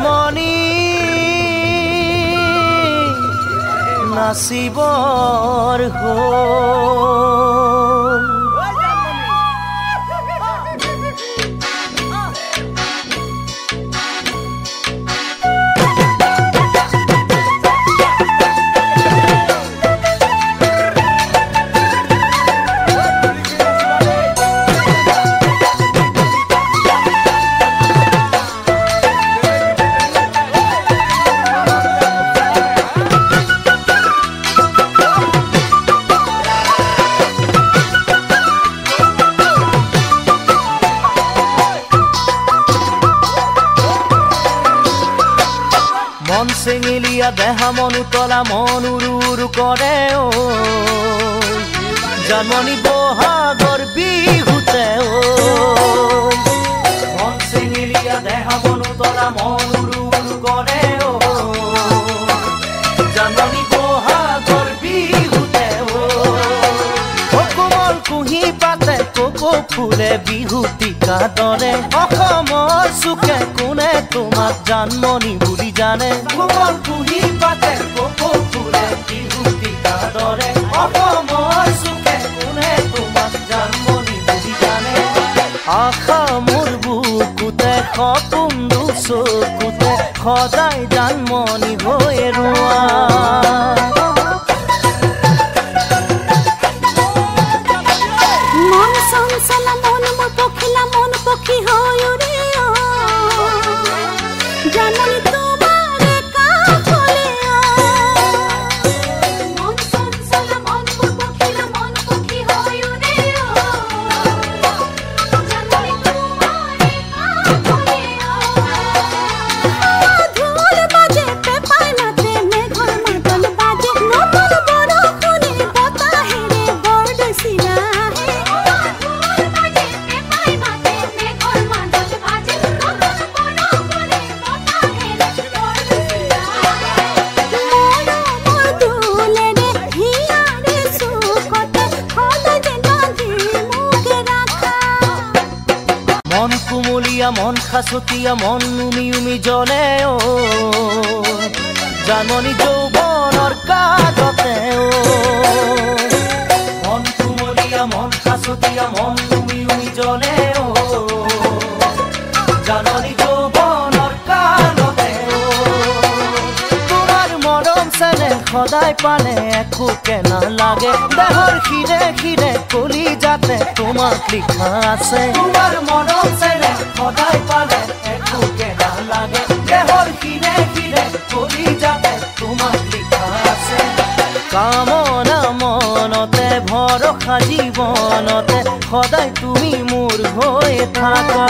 জানমণি নাচিবৰ হ'ল মন চেঙেলিয়া দেহা মন উতলা মন উৰু উৰু কৰে ঐ জানমণি বহাগৰ বিহুতে ঐ মন চেঙেলিয়া দেহা মন উতলা মন উৰু উৰু কৰে ঐ জানমণি বহাগৰ বিহুতে ঐ কোমল কুঁহি পাতে কোকো ফুলে বিহুতিকা দৰে অসমৰ চুকে কোনে তোমাক জানমণি বুলি জানে কোমল কুঁহি পাতে কোকো ফুলে বিহুতিকা দৰে অসমৰ চুকে কোনে তোমাক জানমণি বুলি জানে আশা মোৰ বুকুতে সপোন চকুতে সদায় জানমণি হৈ ৰোৱা মন কুমলীয়া মন খাচতীয়া মন উমি উমি জ্বলে ও জানমণি যৌৱনৰ কাজতে ও মন কুমলীয়া মন খাচতীয়া মন উমি উমি জ্বলে ও জানমণি যৌৱনৰ কাজতে ও তোমাৰ মৰম চেনেহ সদায় পালে একোকে নালাগে দেহৰ খিৰে খিৰে কলি যাতে তোমাক লিখা আছে তোমাৰ মৰম চেনেহ সদায় পালে একোকে নালাগে দেহৰ খিৰে খিৰে কলি যাতে তোমাক লিখা আছে কামনা মনতে ভৰসা জীৱনতে সদায় তুমি মোৰ হৈ থাকা।